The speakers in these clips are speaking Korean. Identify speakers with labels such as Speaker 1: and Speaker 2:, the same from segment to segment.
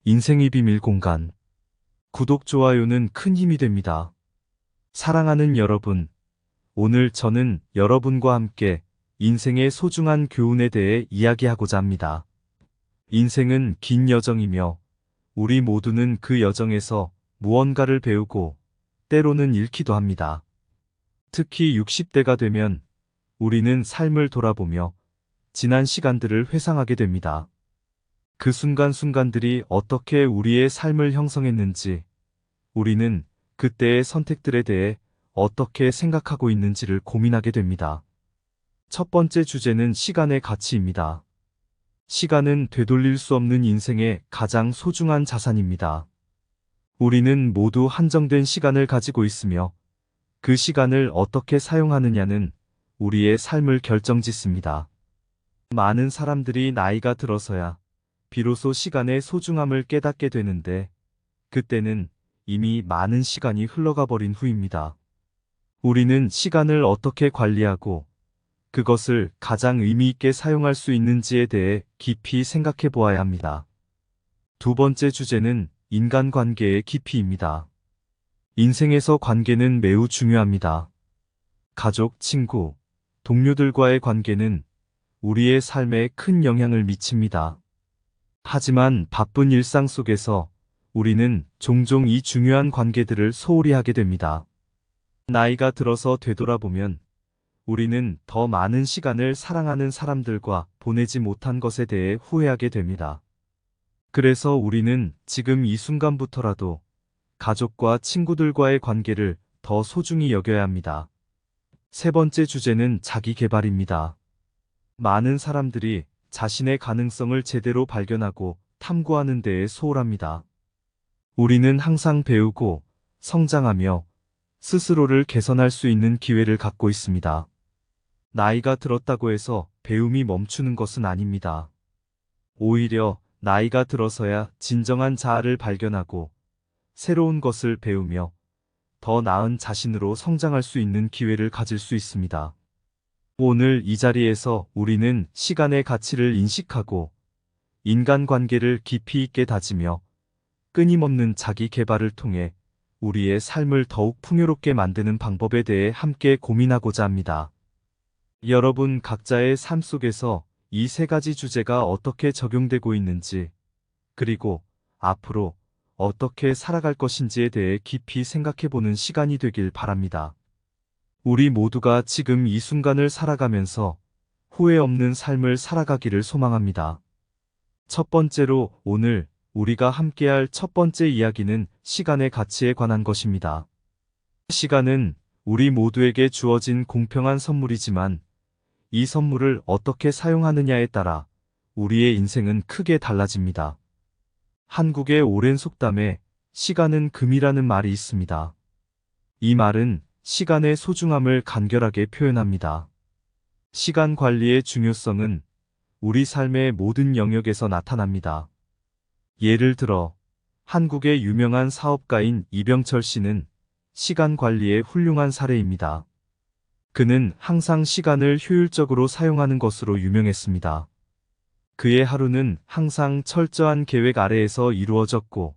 Speaker 1: 인생의 비밀 공간. 구독, 좋아요는 큰 힘이 됩니다. 사랑하는 여러분, 오늘 저는 여러분과 함께 인생의 소중한 교훈에 대해 이야기하고자 합니다. 인생은 긴 여정이며 우리 모두는 그 여정에서 무언가를 배우고 때로는 잃기도 합니다. 특히 60대가 되면 우리는 삶을 돌아보며 지난 시간들을 회상하게 됩니다. 그 순간순간들이 어떻게 우리의 삶을 형성했는지, 우리는 그때의 선택들에 대해 어떻게 생각하고 있는지를 고민하게 됩니다. 첫 번째 주제는 시간의 가치입니다. 시간은 되돌릴 수 없는 인생의 가장 소중한 자산입니다. 우리는 모두 한정된 시간을 가지고 있으며 그 시간을 어떻게 사용하느냐는 우리의 삶을 결정짓습니다. 많은 사람들이 나이가 들어서야 비로소 시간의 소중함을 깨닫게 되는데, 그때는 이미 많은 시간이 흘러가 버린 후입니다. 우리는 시간을 어떻게 관리하고 그것을 가장 의미 있게 사용할 수 있는지에 대해 깊이 생각해 보아야 합니다. 두 번째 주제는 인간관계의 깊이입니다. 인생에서 관계는 매우 중요합니다. 가족, 친구, 동료들과의 관계는 우리의 삶에 큰 영향을 미칩니다. 하지만 바쁜 일상 속에서 우리는 종종 이 중요한 관계들을 소홀히 하게 됩니다. 나이가 들어서 되돌아보면 우리는 더 많은 시간을 사랑하는 사람들과 보내지 못한 것에 대해 후회하게 됩니다. 그래서 우리는 지금 이 순간부터라도 가족과 친구들과의 관계를 더 소중히 여겨야 합니다. 세 번째 주제는 자기 개발입니다. 많은 사람들이 자신의 가능성을 제대로 발견하고 탐구하는 데에 소홀합니다. 우리는 항상 배우고 성장하며 스스로를 개선할 수 있는 기회를 갖고 있습니다. 나이가 들었다고 해서 배움이 멈추는 것은 아닙니다. 오히려 나이가 들어서야 진정한 자아를 발견하고 새로운 것을 배우며 더 나은 자신으로 성장할 수 있는 기회를 가질 수 있습니다. 오늘 이 자리에서 우리는 시간의 가치를 인식하고 인간관계를 깊이 있게 다지며 끊임없는 자기 개발을 통해 우리의 삶을 더욱 풍요롭게 만드는 방법에 대해 함께 고민하고자 합니다. 여러분 각자의 삶 속에서 이 세 가지 주제가 어떻게 적용되고 있는지, 그리고 앞으로 어떻게 살아갈 것인지에 대해 깊이 생각해보는 시간이 되길 바랍니다. 우리 모두가 지금 이 순간을 살아가면서 후회 없는 삶을 살아가기를 소망합니다. 첫 번째로 오늘 우리가 함께할 첫 번째 이야기는 시간의 가치에 관한 것입니다. 시간은 우리 모두에게 주어진 공평한 선물이지만 이 선물을 어떻게 사용하느냐에 따라 우리의 인생은 크게 달라집니다. 한국의 오랜 속담에 시간은 금이라는 말이 있습니다. 이 말은 시간의 소중함을 간결하게 표현합니다. 시간 관리의 중요성은 우리 삶의 모든 영역에서 나타납니다. 예를 들어 한국의 유명한 사업가인 이병철 씨는 시간 관리의 훌륭한 사례입니다. 그는 항상 시간을 효율적으로 사용하는 것으로 유명했습니다. 그의 하루는 항상 철저한 계획 아래에서 이루어졌고,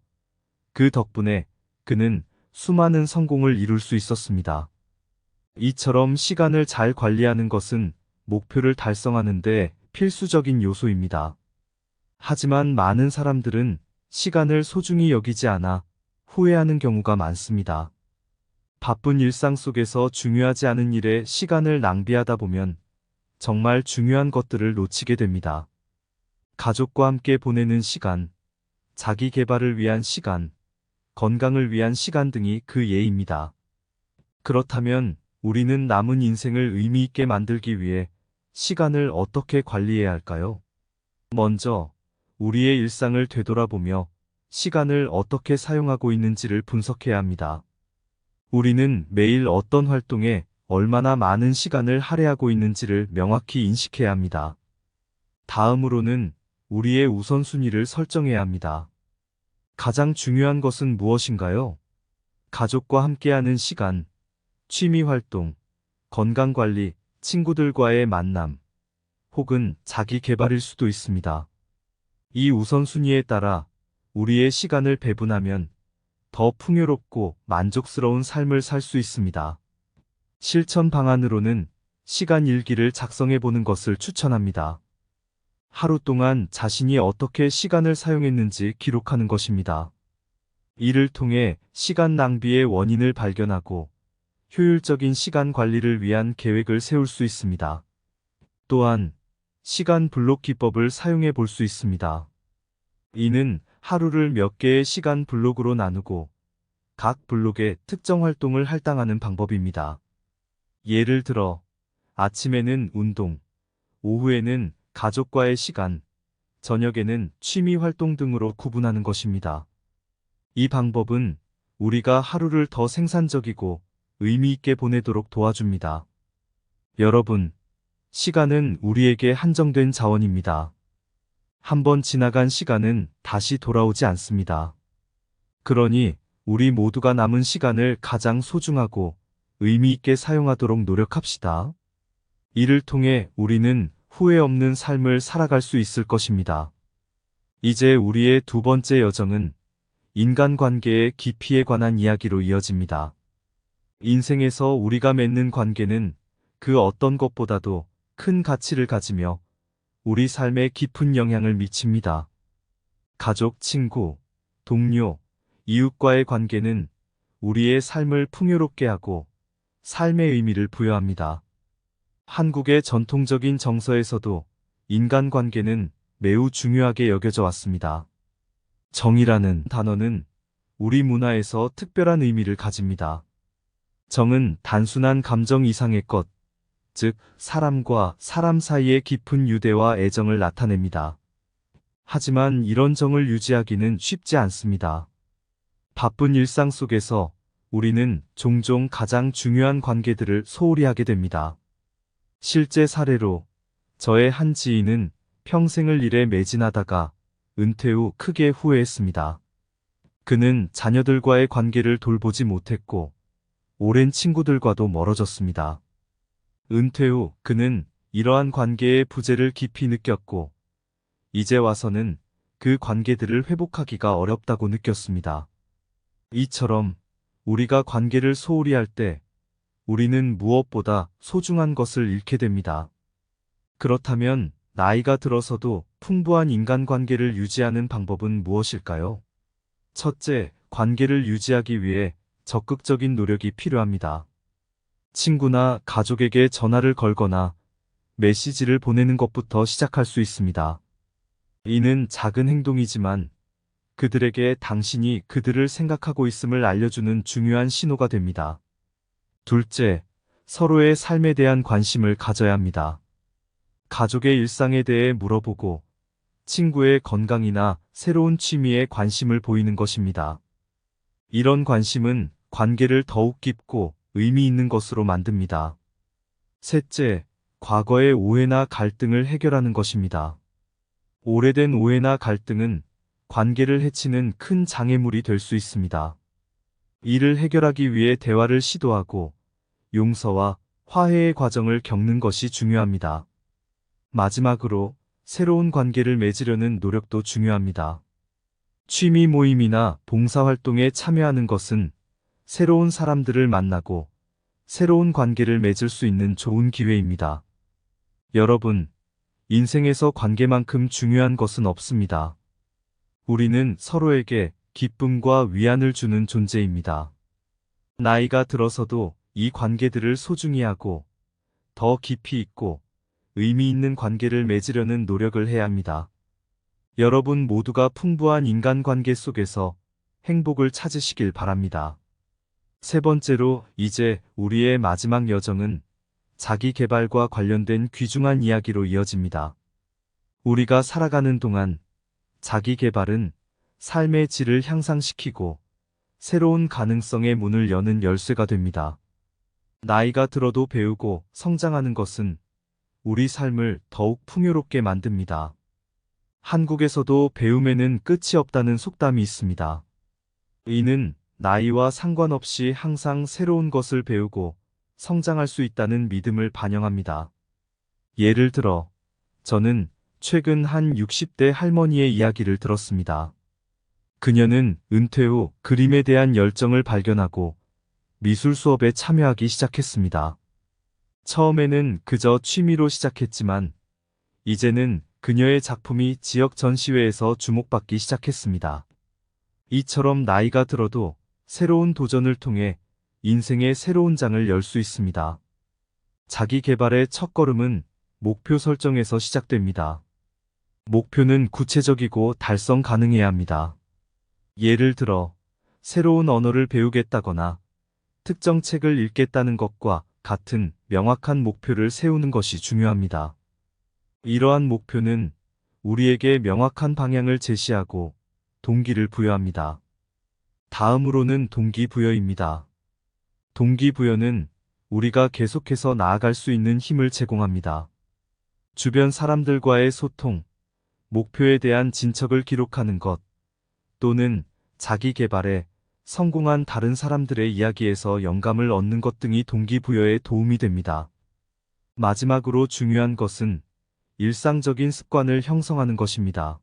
Speaker 1: 그 덕분에 그는 수많은 성공을 이룰 수 있었습니다. 이처럼 시간을 잘 관리하는 것은 목표를 달성하는 데 필수적인 요소입니다. 하지만 많은 사람들은 시간을 소중히 여기지 않아 후회하는 경우가 많습니다. 바쁜 일상 속에서 중요하지 않은 일에 시간을 낭비하다 보면 정말 중요한 것들을 놓치게 됩니다. 가족과 함께 보내는 시간, 자기 개발을 위한 시간, 건강을 위한 시간 등이 그 예입니다. 그렇다면 우리는 남은 인생을 의미 있게 만들기 위해 시간을 어떻게 관리해야 할까요? 먼저 우리의 일상을 되돌아보며 시간을 어떻게 사용하고 있는지를 분석해야 합니다. 우리는 매일 어떤 활동에 얼마나 많은 시간을 할애하고 있는지를 명확히 인식해야 합니다. 다음으로는 우리의 우선순위를 설정해야 합니다. 가장 중요한 것은 무엇인가요? 가족과 함께하는 시간, 취미 활동, 건강관리, 친구들과의 만남, 혹은 자기 개발일 수도 있습니다. 이 우선순위에 따라 우리의 시간을 배분하면 더 풍요롭고 만족스러운 삶을 살 수 있습니다. 실천 방안으로는 시간 일기를 작성해 보는 것을 추천합니다. 하루 동안 자신이 어떻게 시간을 사용했는지 기록하는 것입니다. 이를 통해 시간 낭비의 원인을 발견하고 효율적인 시간 관리를 위한 계획을 세울 수 있습니다. 또한 시간 블록 기법을 사용해 볼 수 있습니다. 이는 하루를 몇 개의 시간 블록으로 나누고 각 블록에 특정 활동을 할당하는 방법입니다. 예를 들어 아침에는 운동, 오후에는 가족과의 시간, 저녁에는 취미 활동 등으로 구분하는 것입니다. 이 방법은 우리가 하루를 더 생산적이고 의미 있게 보내도록 도와줍니다. 여러분, 시간은 우리에게 한정된 자원입니다. 한번 지나간 시간은 다시 돌아오지 않습니다. 그러니 우리 모두가 남은 시간을 가장 소중하고 의미 있게 사용하도록 노력합시다. 이를 통해 우리는 후회 없는 삶을 살아갈 수 있을 것입니다. 이제 우리의 두 번째 여정은 인간관계의 깊이에 관한 이야기로 이어집니다. 인생에서 우리가 맺는 관계는 그 어떤 것보다도 큰 가치를 가지며 우리 삶에 깊은 영향을 미칩니다. 가족, 친구, 동료, 이웃과의 관계는 우리의 삶을 풍요롭게 하고 삶의 의미를 부여합니다. 한국의 전통적인 정서에서도 인간관계는 매우 중요하게 여겨져 왔습니다. 정이라는 단어는 우리 문화에서 특별한 의미를 가집니다. 정은 단순한 감정 이상의 것, 즉 사람과 사람 사이의 깊은 유대와 애정을 나타냅니다. 하지만 이런 정을 유지하기는 쉽지 않습니다. 바쁜 일상 속에서 우리는 종종 가장 중요한 관계들을 소홀히 하게 됩니다. 실제 사례로 저의 한 지인은 평생을 일에 매진하다가 은퇴 후 크게 후회했습니다. 그는 자녀들과의 관계를 돌보지 못했고 오랜 친구들과도 멀어졌습니다. 은퇴 후 그는 이러한 관계의 부재를 깊이 느꼈고 이제 와서는 그 관계들을 회복하기가 어렵다고 느꼈습니다. 이처럼 우리가 관계를 소홀히 할 때 우리는 무엇보다 소중한 것을 잃게 됩니다. 그렇다면 나이가 들어서도 풍부한 인간관계를 유지하는 방법은 무엇일까요? 첫째, 관계를 유지하기 위해 적극적인 노력이 필요합니다. 친구나 가족에게 전화를 걸거나 메시지를 보내는 것부터 시작할 수 있습니다. 이는 작은 행동이지만 그들에게 당신이 그들을 생각하고 있음을 알려주는 중요한 신호가 됩니다. 둘째, 서로의 삶에 대한 관심을 가져야 합니다. 가족의 일상에 대해 물어보고 친구의 건강이나 새로운 취미에 관심을 보이는 것입니다. 이런 관심은 관계를 더욱 깊고 의미 있는 것으로 만듭니다. 셋째, 과거의 오해나 갈등을 해결하는 것입니다. 오래된 오해나 갈등은 관계를 해치는 큰 장애물이 될 수 있습니다. 이를 해결하기 위해 대화를 시도하고 용서와 화해의 과정을 겪는 것이 중요합니다. 마지막으로 새로운 관계를 맺으려는 노력도 중요합니다. 취미 모임이나 봉사활동에 참여하는 것은 새로운 사람들을 만나고 새로운 관계를 맺을 수 있는 좋은 기회입니다. 여러분, 인생에서 관계만큼 중요한 것은 없습니다. 우리는 서로에게 기쁨과 위안을 주는 존재입니다. 나이가 들어서도 이 관계들을 소중히 하고 더 깊이 있고 의미 있는 관계를 맺으려는 노력을 해야 합니다. 여러분 모두가 풍부한 인간관계 속에서 행복을 찾으시길 바랍니다. 세 번째로 이제 우리의 마지막 여정은 자기 개발과 관련된 귀중한 이야기로 이어집니다. 우리가 살아가는 동안 자기 개발은 삶의 질을 향상시키고 새로운 가능성의 문을 여는 열쇠가 됩니다. 나이가 들어도 배우고 성장하는 것은 우리 삶을 더욱 풍요롭게 만듭니다. 한국에서도 배움에는 끝이 없다는 속담이 있습니다. 이는 나이와 상관없이 항상 새로운 것을 배우고 성장할 수 있다는 믿음을 반영합니다. 예를 들어, 저는 최근 한 60대 할머니의 이야기를 들었습니다. 그녀는 은퇴 후 그림에 대한 열정을 발견하고 미술 수업에 참여하기 시작했습니다. 처음에는 그저 취미로 시작했지만 이제는 그녀의 작품이 지역 전시회에서 주목받기 시작했습니다. 이처럼 나이가 들어도 새로운 도전을 통해 인생의 새로운 장을 열 수 있습니다. 자기 개발의 첫걸음은 목표 설정에서 시작됩니다. 목표는 구체적이고 달성 가능해야 합니다. 예를 들어, 새로운 언어를 배우겠다거나 특정 책을 읽겠다는 것과 같은 명확한 목표를 세우는 것이 중요합니다. 이러한 목표는 우리에게 명확한 방향을 제시하고 동기를 부여합니다. 다음으로는 동기부여입니다. 동기부여는 우리가 계속해서 나아갈 수 있는 힘을 제공합니다. 주변 사람들과의 소통, 목표에 대한 진척을 기록하는 것, 또는 자기 개발에 성공한 다른 사람들의 이야기에서 영감을 얻는 것 등이 동기부여에 도움이 됩니다. 마지막으로 중요한 것은 일상적인 습관을 형성하는 것입니다.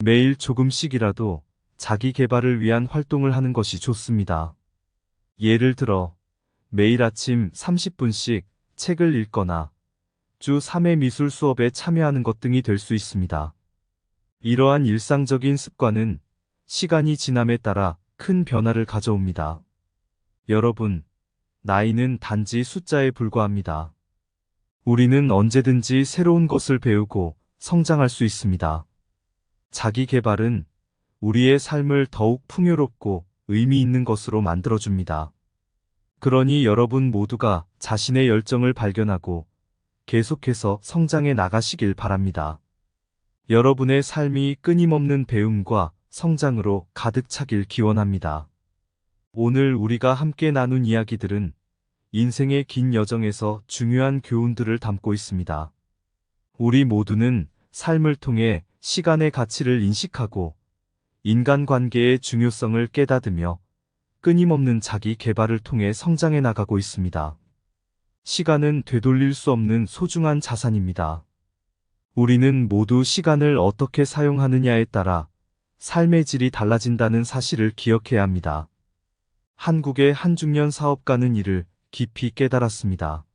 Speaker 1: 매일 조금씩이라도 자기 개발을 위한 활동을 하는 것이 좋습니다. 예를 들어, 매일 아침 30분씩 책을 읽거나 주 3회 미술 수업에 참여하는 것 등이 될 수 있습니다. 이러한 일상적인 습관은 시간이 지남에 따라 큰 변화를 가져옵니다. 여러분, 나이는 단지 숫자에 불과합니다. 우리는 언제든지 새로운 것을 배우고 성장할 수 있습니다. 자기 개발은 우리의 삶을 더욱 풍요롭고 의미 있는 것으로 만들어줍니다. 그러니 여러분 모두가 자신의 열정을 발견하고 계속해서 성장해 나가시길 바랍니다. 여러분의 삶이 끊임없는 배움과 성장으로 가득 차길 기원합니다. 오늘 우리가 함께 나눈 이야기들은 인생의 긴 여정에서 중요한 교훈들을 담고 있습니다. 우리 모두는 삶을 통해 시간의 가치를 인식하고 인간관계의 중요성을 깨닫으며 끊임없는 자기 개발을 통해 성장해 나가고 있습니다. 시간은 되돌릴 수 없는 소중한 자산입니다. 우리는 모두 시간을 어떻게 사용하느냐에 따라 삶의 질이 달라진다는 사실을 기억해야 합니다. 한국의 한 중년 사업가는 이를 깊이 깨달았습니다.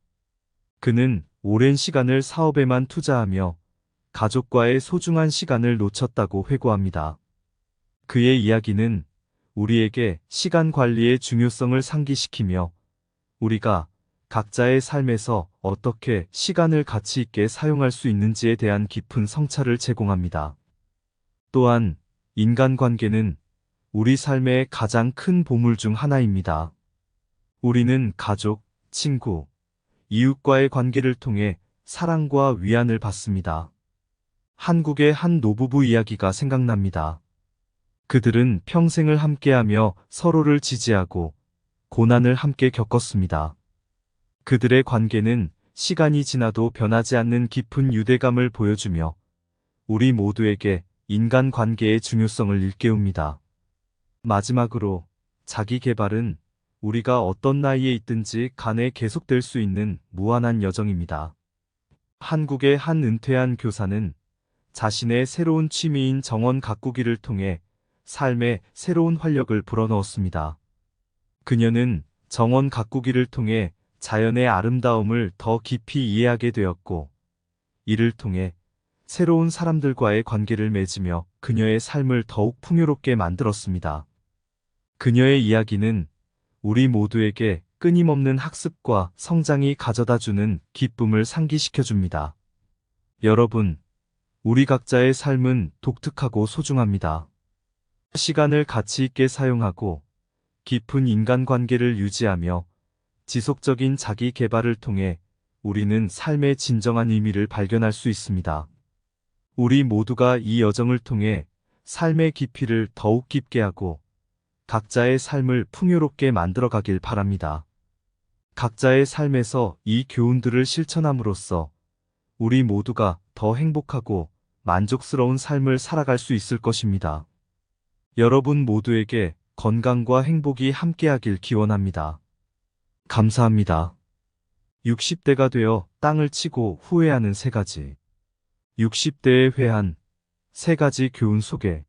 Speaker 1: 그는 오랜 시간을 사업에만 투자하며 가족과의 소중한 시간을 놓쳤다고 회고합니다. 그의 이야기는 우리에게 시간 관리의 중요성을 상기시키며 우리가 각자의 삶에서 어떻게 시간을 가치 있게 사용할 수 있는지에 대한 깊은 성찰을 제공합니다. 또한 인간관계는 우리 삶의 가장 큰 보물 중 하나입니다. 우리는 가족, 친구, 이웃과의 관계를 통해 사랑과 위안을 받습니다. 한국의 한 노부부 이야기가 생각납니다. 그들은 평생을 함께하며 서로를 지지하고 고난을 함께 겪었습니다. 그들의 관계는 시간이 지나도 변하지 않는 깊은 유대감을 보여주며 우리 모두에게 인간관계의 중요성을 일깨웁니다. 마지막으로 자기 개발은 우리가 어떤 나이에 있든지 간에 계속될 수 있는 무한한 여정입니다. 한국의 한 은퇴한 교사는 자신의 새로운 취미인 정원 가꾸기를 통해 삶에 새로운 활력을 불어넣었습니다. 그녀는 정원 가꾸기를 통해 자연의 아름다움을 더 깊이 이해하게 되었고, 이를 통해 새로운 사람들과의 관계를 맺으며 그녀의 삶을 더욱 풍요롭게 만들었습니다. 그녀의 이야기는 우리 모두에게 끊임없는 학습과 성장이 가져다주는 기쁨을 상기시켜줍니다. 여러분, 우리 각자의 삶은 독특하고 소중합니다. 시간을 가치 있게 사용하고 깊은 인간관계를 유지하며 지속적인 자기 개발을 통해 우리는 삶의 진정한 의미를 발견할 수 있습니다. 우리 모두가 이 여정을 통해 삶의 깊이를 더욱 깊게 하고 각자의 삶을 풍요롭게 만들어가길 바랍니다. 각자의 삶에서 이 교훈들을 실천함으로써 우리 모두가 더 행복하고 만족스러운 삶을 살아갈 수 있을 것입니다. 여러분 모두에게 건강과 행복이 함께하길 기원합니다. 감사합니다. 60대가 되어 땅을 치고 후회하는 3가지. 60대의 회한, 3가지 교훈 소개.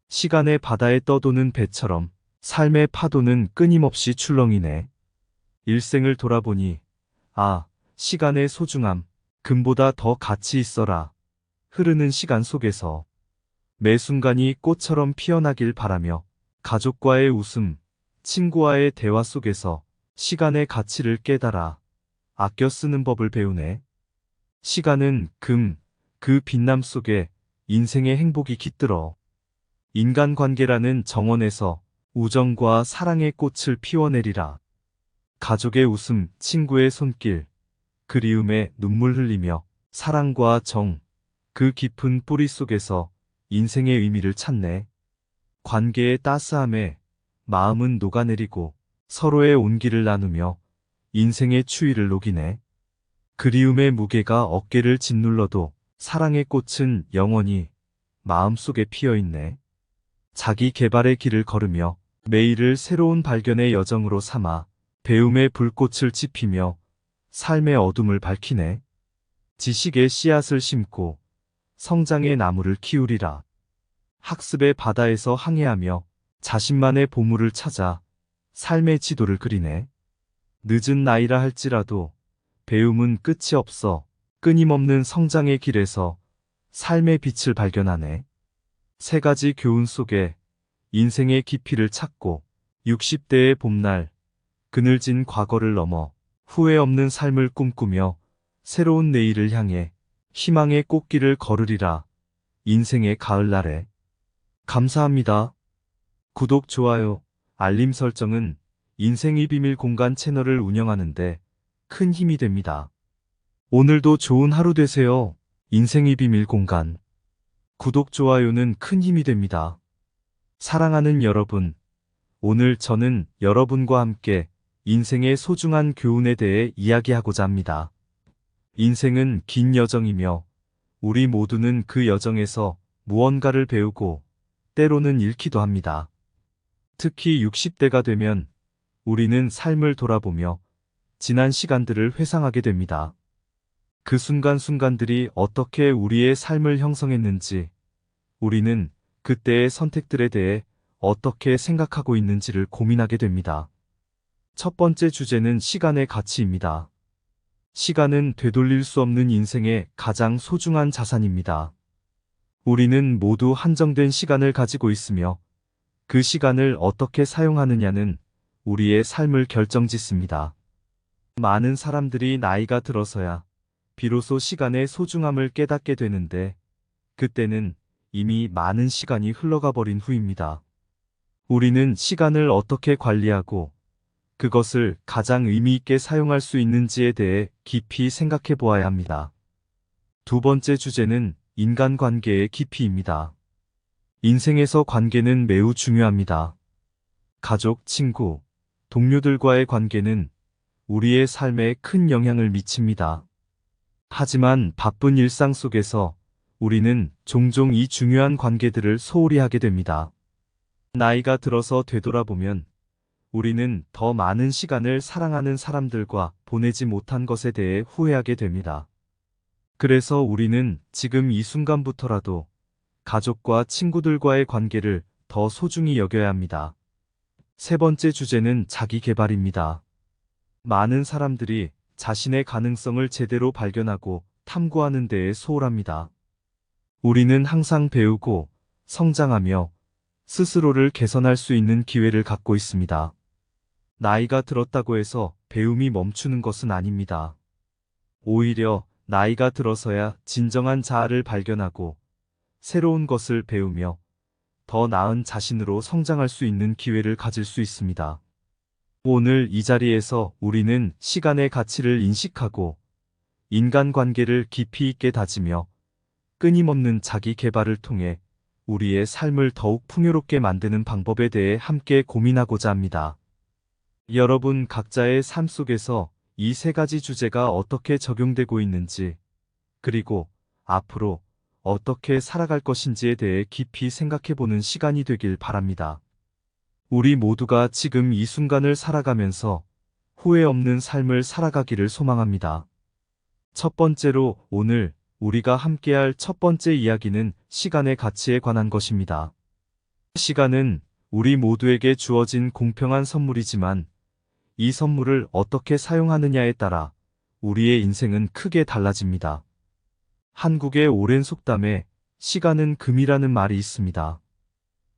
Speaker 1: 시간의 바다에 떠도는 배처럼 삶의 파도는 끊임없이 출렁이네. 일생을 돌아보니, 아, 시간의 소중함, 금보다 더 가치 있어라. 흐르는 시간 속에서 매 순간이 꽃처럼 피어나길 바라며 가족과의 웃음, 친구와의 대화 속에서 시간의 가치를 깨달아 아껴 쓰는 법을 배우네. 시간은 그 빛남 속에 인생의 행복이 깃들어 인간관계라는 정원에서 우정과 사랑의 꽃을 피워내리라. 가족의 웃음, 친구의 손길, 그리움에 눈물 흘리며 사랑과 정, 그 깊은 뿌리 속에서 인생의 의미를 찾네. 관계의 따스함에 마음은 녹아내리고 서로의 온기를 나누며 인생의 추위를 녹이네. 그리움의 무게가 어깨를 짓눌러도 사랑의 꽃은 영원히 마음속에 피어있네. 자기 개발의 길을 걸으며 매일을 새로운 발견의 여정으로 삼아 배움의 불꽃을 지피며 삶의 어둠을 밝히네. 지식의 씨앗을 심고 성장의 나무를 키우리라. 학습의 바다에서 항해하며 자신만의 보물을 찾아 삶의 지도를 그리네. 늦은 나이라 할지라도 배움은 끝이 없어 끊임없는 성장의 길에서 삶의 빛을 발견하네. 세 가지 교훈 속에 인생의 깊이를 찾고 60대의 봄날 그늘진 과거를 넘어 후회 없는 삶을 꿈꾸며 새로운 내일을 향해 희망의 꽃길을 걸으리라. 인생의 가을날에. 감사합니다. 구독, 좋아요, 알림 설정은 인생의 비밀 공간 채널을 운영하는데 큰 힘이 됩니다. 오늘도 좋은 하루 되세요. 인생의 비밀 공간. 구독, 좋아요는 큰 힘이 됩니다. 사랑하는 여러분, 오늘 저는 여러분과 함께 인생의 소중한 교훈에 대해 이야기하고자 합니다. 인생은 긴 여정이며 우리 모두는 그 여정에서 무언가를 배우고 때로는 잃기도 합니다. 특히 60대가 되면 우리는 삶을 돌아보며 지난 시간들을 회상하게 됩니다. 그 순간순간들이 어떻게 우리의 삶을 형성했는지, 우리는 그때의 선택들에 대해 어떻게 생각하고 있는지를 고민하게 됩니다. 첫 번째 주제는 시간의 가치입니다. 시간은 되돌릴 수 없는 인생의 가장 소중한 자산입니다. 우리는 모두 한정된 시간을 가지고 있으며 그 시간을 어떻게 사용하느냐는 우리의 삶을 결정짓습니다. 많은 사람들이 나이가 들어서야 비로소 시간의 소중함을 깨닫게 되는데 그때는 이미 많은 시간이 흘러가 버린 후입니다. 우리는 시간을 어떻게 관리하고 그것을 가장 의미 있게 사용할 수 있는지에 대해 깊이 생각해 보아야 합니다. 두 번째 주제는 인간관계의 깊이입니다. 인생에서 관계는 매우 중요합니다. 가족, 친구, 동료들과의 관계는 우리의 삶에 큰 영향을 미칩니다. 하지만 바쁜 일상 속에서 우리는 종종 이 중요한 관계들을 소홀히 하게 됩니다. 나이가 들어서 되돌아보면 우리는 더 많은 시간을 사랑하는 사람들과 보내지 못한 것에 대해 후회하게 됩니다. 그래서 우리는 지금 이 순간부터라도 가족과 친구들과의 관계를 더 소중히 여겨야 합니다. 세 번째 주제는 자기 개발입니다. 많은 사람들이 자신의 가능성을 제대로 발견하고 탐구하는 데에 소홀합니다. 우리는 항상 배우고 성장하며 스스로를 개선할 수 있는 기회를 갖고 있습니다. 나이가 들었다고 해서 배움이 멈추는 것은 아닙니다. 오히려 나이가 들어서야 진정한 자아를 발견하고 새로운 것을 배우며 더 나은 자신으로 성장할 수 있는 기회를 가질 수 있습니다. 오늘 이 자리에서 우리는 시간의 가치를 인식하고 인간관계를 깊이 있게 다지며 끊임없는 자기 개발을 통해 우리의 삶을 더욱 풍요롭게 만드는 방법에 대해 함께 고민하고자 합니다. 여러분 각자의 삶 속에서 이 세 가지 주제가 어떻게 적용되고 있는지, 그리고 앞으로 어떻게 살아갈 것인지에 대해 깊이 생각해보는 시간이 되길 바랍니다. 우리 모두가 지금 이 순간을 살아가면서 후회 없는 삶을 살아가기를 소망합니다. 첫 번째로 오늘 우리가 함께할 첫 번째 이야기는 시간의 가치에 관한 것입니다. 시간은 우리 모두에게 주어진 공평한 선물이지만 이 선물을 어떻게 사용하느냐에 따라 우리의 인생은 크게 달라집니다. 한국의 오랜 속담에 시간은 금이라는 말이 있습니다.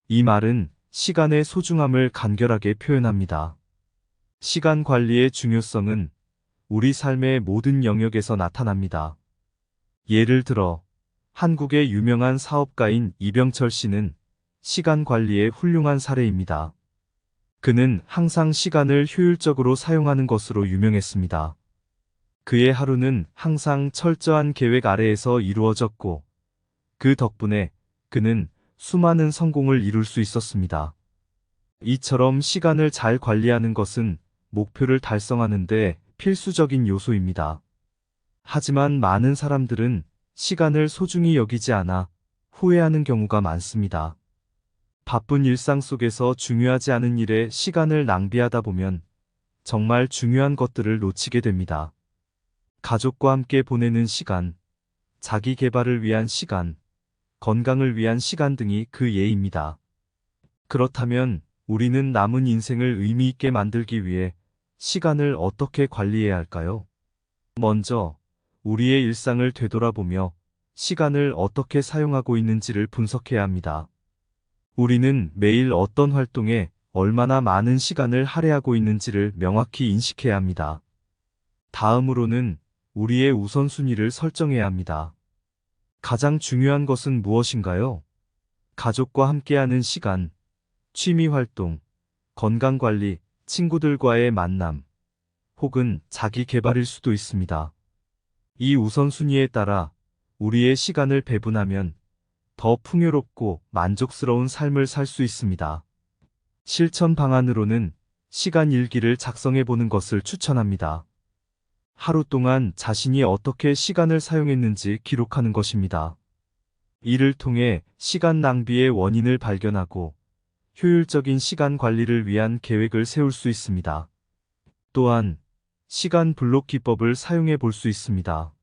Speaker 1: 이 말은 시간의 소중함을 간결하게 표현합니다. 시간 관리의 중요성은 우리 삶의 모든 영역에서 나타납니다. 예를 들어 한국의 유명한 사업가인 이병철 씨는 시간 관리의 훌륭한 사례입니다. 그는 항상 시간을 효율적으로 사용하는 것으로 유명했습니다. 그의 하루는 항상 철저한 계획 아래에서 이루어졌고, 그 덕분에 그는 수많은 성공을 이룰 수 있었습니다. 이처럼 시간을 잘 관리하는 것은 목표를 달성하는 데 필수적인 요소입니다. 하지만 많은 사람들은 시간을 소중히 여기지 않아 후회하는 경우가 많습니다. 바쁜 일상 속에서 중요하지 않은 일에 시간을 낭비하다 보면 정말 중요한 것들을 놓치게 됩니다. 가족과 함께 보내는 시간, 자기 개발을 위한 시간, 건강을 위한 시간 등이 그 예입니다. 그렇다면 우리는 남은 인생을 의미 있게 만들기 위해 시간을 어떻게 관리해야 할까요? 먼저 우리의 일상을 되돌아보며 시간을 어떻게 사용하고 있는지를 분석해야 합니다. 우리는 매일 어떤 활동에 얼마나 많은 시간을 할애하고 있는지를 명확히 인식해야 합니다. 다음으로는 우리의 우선순위를 설정해야 합니다. 가장 중요한 것은 무엇인가요? 가족과 함께하는 시간, 취미 활동, 건강 관리, 친구들과의 만남, 혹은 자기 개발일 수도 있습니다. 이 우선순위에 따라 우리의 시간을 배분하면 더 풍요롭고 만족스러운 삶을 살 수 있습니다. 실천 방안으로는 시간 일기를 작성해 보는 것을 추천합니다. 하루 동안 자신이 어떻게 시간을 사용했는지 기록하는 것입니다. 이를 통해 시간 낭비의 원인을 발견하고 효율적인 시간 관리를 위한 계획을 세울 수 있습니다. 또한 시간 블록 기법을 사용해 볼 수 있습니다.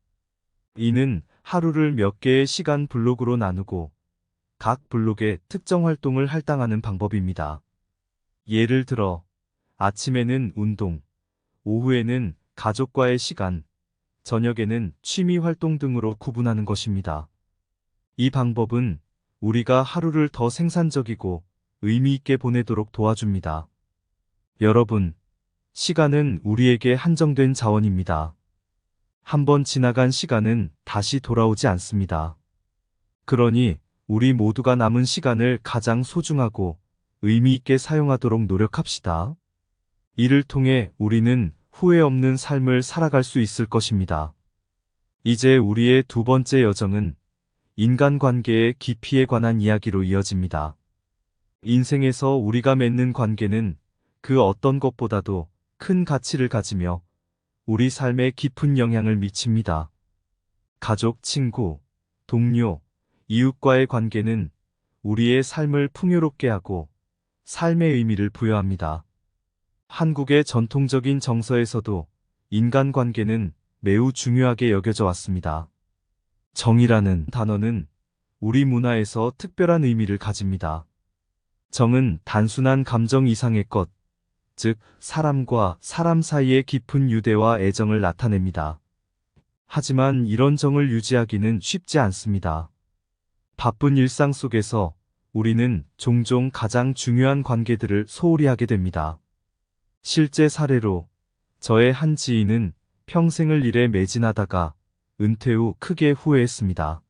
Speaker 1: 이는 하루를 몇 개의 시간 블록으로 나누고 각 블록에 특정 활동을 할당하는 방법입니다. 예를 들어 아침에는 운동, 오후에는 가족과의 시간, 저녁에는 취미 활동 등으로 구분하는 것입니다. 이 방법은 우리가 하루를 더 생산적이고 의미 있게 보내도록 도와줍니다. 여러분, 시간은 우리에게 한정된 자원입니다. 한번 지나간 시간은 다시 돌아오지 않습니다. 그러니 우리 모두가 남은 시간을 가장 소중하고 의미 있게 사용하도록 노력합시다. 이를 통해 우리는 후회 없는 삶을 살아갈 수 있을 것입니다. 이제 우리의 두 번째 여정은 인간관계의 깊이에 관한 이야기로 이어집니다. 인생에서 우리가 맺는 관계는 그 어떤 것보다도 큰 가치를 가지며 우리 삶에 깊은 영향을 미칩니다. 가족, 친구, 동료, 이웃과의 관계는 우리의 삶을 풍요롭게 하고 삶의 의미를 부여합니다. 한국의 전통적인 정서에서도 인간관계는 매우 중요하게 여겨져 왔습니다. 정이라는 단어는 우리 문화에서 특별한 의미를 가집니다. 정은 단순한 감정 이상의 것, 즉 사람과 사람 사이의 깊은 유대와 애정을 나타냅니다. 하지만 이런 정을 유지하기는 쉽지 않습니다. 바쁜 일상 속에서 우리는 종종 가장 중요한 관계들을 소홀히 하게 됩니다. 실제 사례로 저의 한 지인은 평생을 일에 매진하다가 은퇴 후 크게 후회했습니다.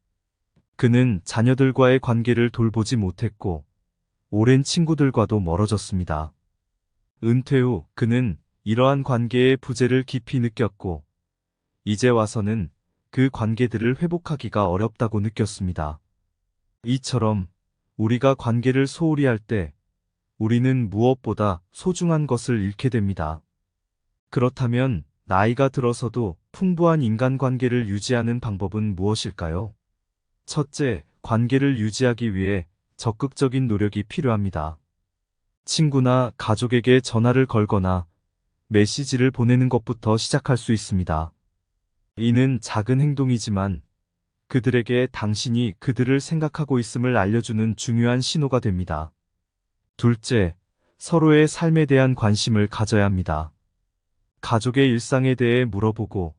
Speaker 1: 그는 자녀들과의 관계를 돌보지 못했고 오랜 친구들과도 멀어졌습니다. 은퇴 후 그는 이러한 관계의 부재를 깊이 느꼈고 이제 와서는 그 관계들을 회복하기가 어렵다고 느꼈습니다. 이처럼 우리가 관계를 소홀히 할 때 우리는 무엇보다 소중한 것을 잃게 됩니다. 그렇다면 나이가 들어서도 풍부한 인간관계를 유지하는 방법은 무엇일까요? 첫째, 관계를 유지하기 위해 적극적인 노력이 필요합니다. 친구나 가족에게 전화를 걸거나 메시지를 보내는 것부터 시작할 수 있습니다. 이는 작은 행동이지만 그들에게 당신이 그들을 생각하고 있음을 알려주는 중요한 신호가 됩니다. 둘째, 서로의 삶에 대한 관심을 가져야 합니다. 가족의 일상에 대해 물어보고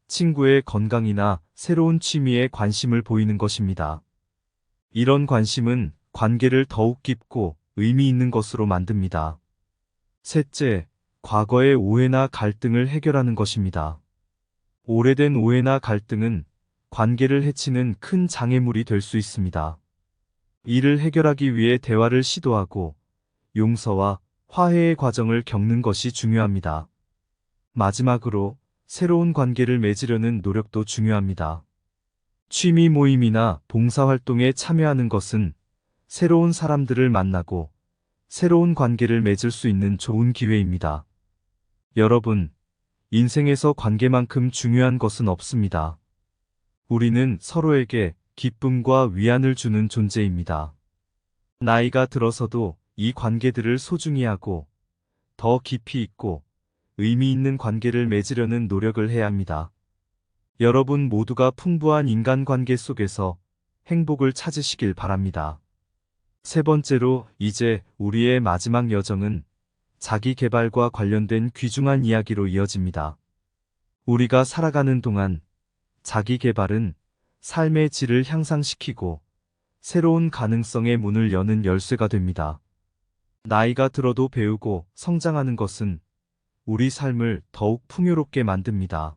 Speaker 1: 친구의 건강이나 새로운 취미에 관심을 보이는 것입니다. 이런 관심은 관계를 더욱 깊고 의미 있는 것으로 만듭니다. 셋째, 과거의 오해나 갈등을 해결하는 것입니다. 오래된 오해나 갈등은 관계를 해치는 큰 장애물이 될 수 있습니다. 이를 해결하기 위해 대화를 시도하고 용서와 화해의 과정을 겪는 것이 중요합니다. 마지막으로 새로운 관계를 맺으려는 노력도 중요합니다. 취미 모임이나 봉사활동에 참여하는 것은 새로운 사람들을 만나고 새로운 관계를 맺을 수 있는 좋은 기회입니다. 여러분, 인생에서 관계만큼 중요한 것은 없습니다. 우리는 서로에게 기쁨과 위안을 주는 존재입니다. 나이가 들어서도 이 관계들을 소중히 하고 더 깊이 있고 의미 있는 관계를 맺으려는 노력을 해야 합니다. 여러분 모두가 풍부한 인간관계 속에서 행복을 찾으시길 바랍니다. 세 번째로, 이제 우리의 마지막 여정은 자기 개발과 관련된 귀중한 이야기로 이어집니다. 우리가 살아가는 동안 자기 개발은 삶의 질을 향상시키고 새로운 가능성의 문을 여는 열쇠가 됩니다. 나이가 들어도 배우고 성장하는 것은 우리 삶을 더욱 풍요롭게 만듭니다.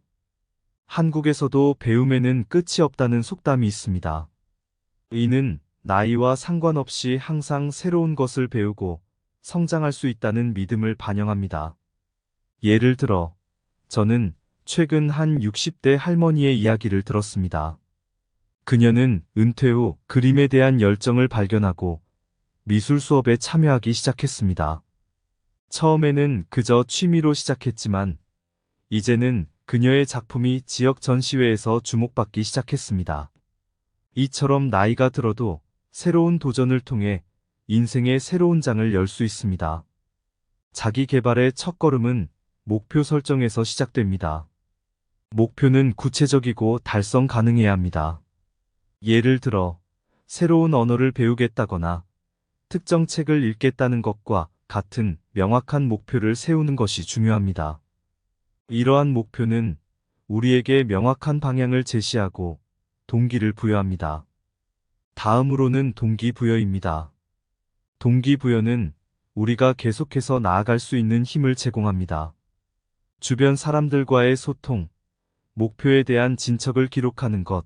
Speaker 1: 한국에서도 배움에는 끝이 없다는 속담이 있습니다. 이는 나이와 상관없이 항상 새로운 것을 배우고 성장할 수 있다는 믿음을 반영합니다. 예를 들어, 저는 최근 한 60대 할머니의 이야기를 들었습니다. 그녀는 은퇴 후 그림에 대한 열정을 발견하고 미술 수업에 참여하기 시작했습니다. 처음에는 그저 취미로 시작했지만 이제는 그녀의 작품이 지역 전시회에서 주목받기 시작했습니다. 이처럼 나이가 들어도 새로운 도전을 통해 인생의 새로운 장을 열 수 있습니다. 자기 개발의 첫걸음은 목표 설정에서 시작됩니다. 목표는 구체적이고 달성 가능해야 합니다. 예를 들어, 새로운 언어를 배우겠다거나 특정 책을 읽겠다는 것과 같은 명확한 목표를 세우는 것이 중요합니다. 이러한 목표는 우리에게 명확한 방향을 제시하고 동기를 부여합니다. 다음으로는 동기부여입니다. 동기부여는 우리가 계속해서 나아갈 수 있는 힘을 제공합니다. 주변 사람들과의 소통, 목표에 대한 진척을 기록하는 것,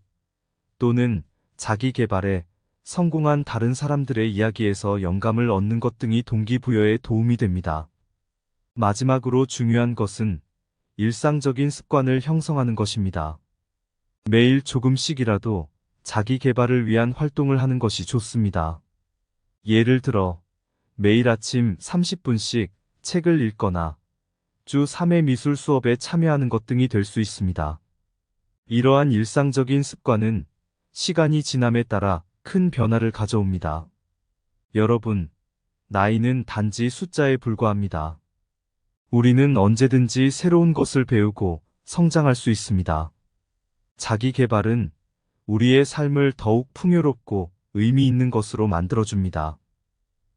Speaker 1: 또는 자기 개발에 성공한 다른 사람들의 이야기에서 영감을 얻는 것 등이 동기부여에 도움이 됩니다. 마지막으로 중요한 것은 일상적인 습관을 형성하는 것입니다. 매일 조금씩이라도 자기 개발을 위한 활동을 하는 것이 좋습니다. 예를 들어, 매일 아침 30분씩 책을 읽거나 주 3회 미술 수업에 참여하는 것 등이 될 수 있습니다. 이러한 일상적인 습관은 시간이 지남에 따라 큰 변화를 가져옵니다. 여러분, 나이는 단지 숫자에 불과합니다. 우리는 언제든지 새로운 것을 배우고 성장할 수 있습니다. 자기 개발은 우리의 삶을 더욱 풍요롭고 의미 있는 것으로 만들어줍니다.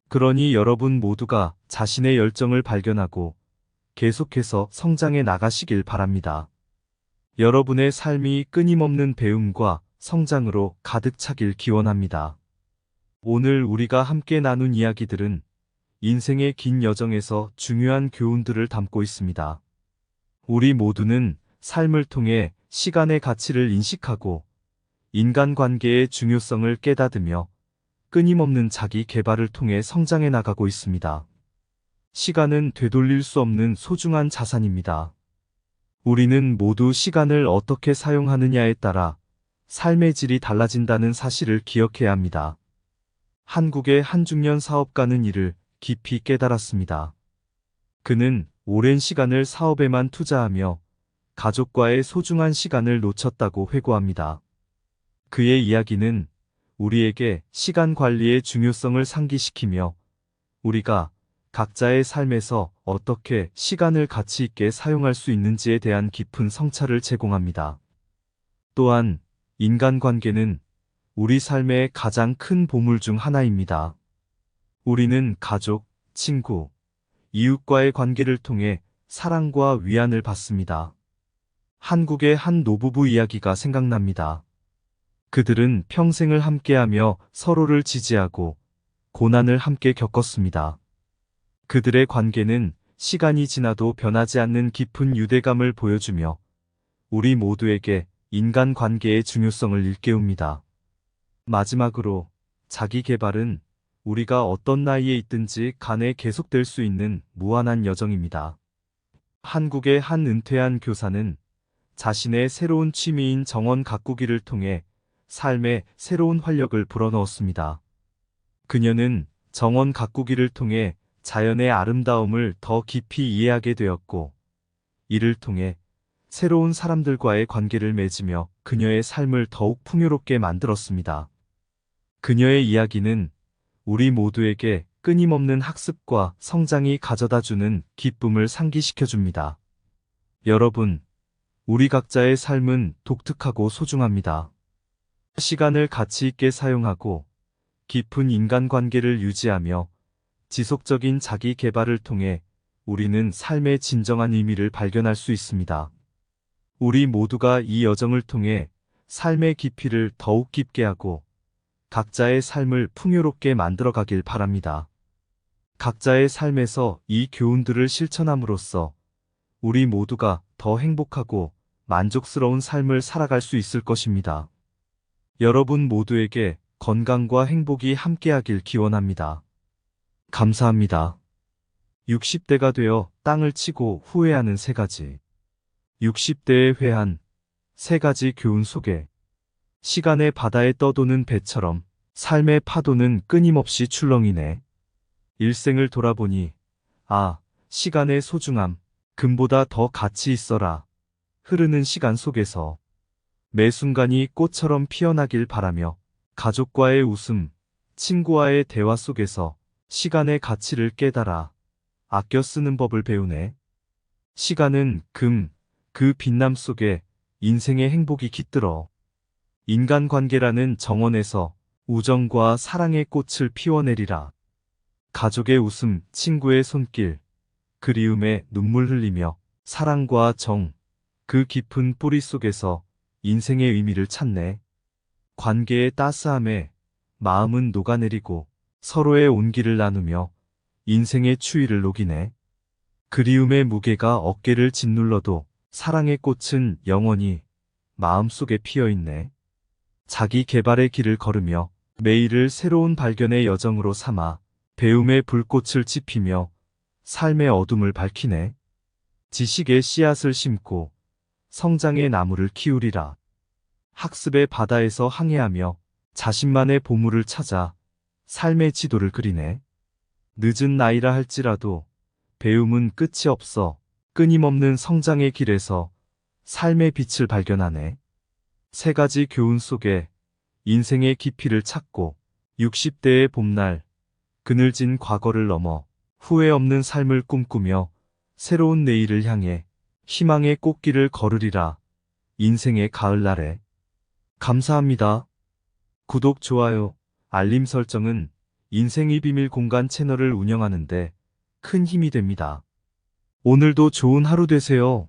Speaker 1: 그러니 여러분 모두가 자신의 열정을 발견하고 계속해서 성장해 나가시길 바랍니다. 여러분의 삶이 끊임없는 배움과 성장으로 가득 차길 기원합니다. 오늘 우리가 함께 나눈 이야기들은 인생의 긴 여정에서 중요한 교훈들을 담고 있습니다. 우리 모두는 삶을 통해 시간의 가치를 인식하고 인간관계의 중요성을 깨닫으며 끊임없는 자기 개발을 통해 성장해 나가고 있습니다. 시간은 되돌릴 수 없는 소중한 자산입니다. 우리는 모두 시간을 어떻게 사용하느냐에 따라 삶의 질이 달라진다는 사실을 기억해야 합니다. 한국의 한 중년 사업가는 이를 깊이 깨달았습니다. 그는 오랜 시간을 사업에만 투자하며 가족과의 소중한 시간을 놓쳤다고 회고합니다. 그의 이야기는 우리에게 시간 관리의 중요성을 상기시키며 우리가 각자의 삶에서 어떻게 시간을 가치 있게 사용할 수 있는지에 대한 깊은 성찰을 제공합니다. 또한 인간관계는 우리 삶의 가장 큰 보물 중 하나입니다. 우리는 가족, 친구, 이웃과의 관계를 통해 사랑과 위안을 받습니다. 한국의 한 노부부 이야기가 생각납니다. 그들은 평생을 함께하며 서로를 지지하고 고난을 함께 겪었습니다. 그들의 관계는 시간이 지나도 변하지 않는 깊은 유대감을 보여주며 우리 모두에게 인간관계의 중요성을 일깨웁니다. 마지막으로 자기 개발은 우리가 어떤 나이에 있든지 간에 계속될 수 있는 무한한 여정입니다. 한국의 한 은퇴한 교사는 자신의 새로운 취미인 정원 가꾸기를 통해 삶에 새로운 활력을 불어넣었습니다. 그녀는 정원 가꾸기를 통해 자연의 아름다움을 더 깊이 이해하게 되었고, 이를 통해 새로운 사람들과의 관계를 맺으며 그녀의 삶을 더욱 풍요롭게 만들었습니다. 그녀의 이야기는 우리 모두에게 끊임없는 학습과 성장이 가져다주는 기쁨을 상기시켜줍니다. 여러분, 우리 각자의 삶은 독특하고 소중합니다. 시간을 가치 있게 사용하고 깊은 인간관계를 유지하며 지속적인 자기 개발을 통해 우리는 삶의 진정한 의미를 발견할 수 있습니다. 우리 모두가 이 여정을 통해 삶의 깊이를 더욱 깊게 하고 각자의 삶을 풍요롭게 만들어가길 바랍니다. 각자의 삶에서 이 교훈들을 실천함으로써 우리 모두가 더 행복하고 만족스러운 삶을 살아갈 수 있을 것입니다. 여러분 모두에게 건강과 행복이 함께하길 기원합니다. 감사합니다. 60대가 되어 땅을 치고 후회하는 3가지. 60대의 회한, 3가지 교훈 소개. 시간의 바다에 떠도는 배처럼 삶의 파도는 끊임없이 출렁이네. 일생을 돌아보니, 아, 시간의 소중함, 금보다 더 가치 있어라. 흐르는 시간 속에서 매 순간이 꽃처럼 피어나길 바라며 가족과의 웃음, 친구와의 대화 속에서 시간의 가치를 깨달아 아껴 쓰는 법을 배우네. 시간은 그 빛남 속에 인생의 행복이 깃들어 인간관계라는 정원에서 우정과 사랑의 꽃을 피워내리라. 가족의 웃음, 친구의 손길, 그리움에 눈물 흘리며 사랑과 정, 그 깊은 뿌리 속에서 인생의 의미를 찾네. 관계의 따스함에 마음은 녹아내리고 서로의 온기를 나누며 인생의 추위를 녹이네. 그리움의 무게가 어깨를 짓눌러도 사랑의 꽃은 영원히 마음속에 피어있네. 자기 개발의 길을 걸으며 매일을 새로운 발견의 여정으로 삼아 배움의 불꽃을 지피며 삶의 어둠을 밝히네. 지식의 씨앗을 심고 성장의 나무를 키우리라. 학습의 바다에서 항해하며 자신만의 보물을 찾아 삶의 지도를 그리네. 늦은 나이라 할지라도 배움은 끝이 없어 끊임없는 성장의 길에서 삶의 빛을 발견하네. 3가지 교훈 속에 인생의 깊이를 찾고 60대의 봄날 그늘진 과거를 넘어 후회 없는 삶을 꿈꾸며 새로운 내일을 향해 희망의 꽃길을 걸으리라. 인생의 가을날에. 감사합니다. 구독, 좋아요, 알림 설정은 인생의 비밀 공간 채널을 운영하는데 큰 힘이 됩니다. 오늘도 좋은 하루 되세요.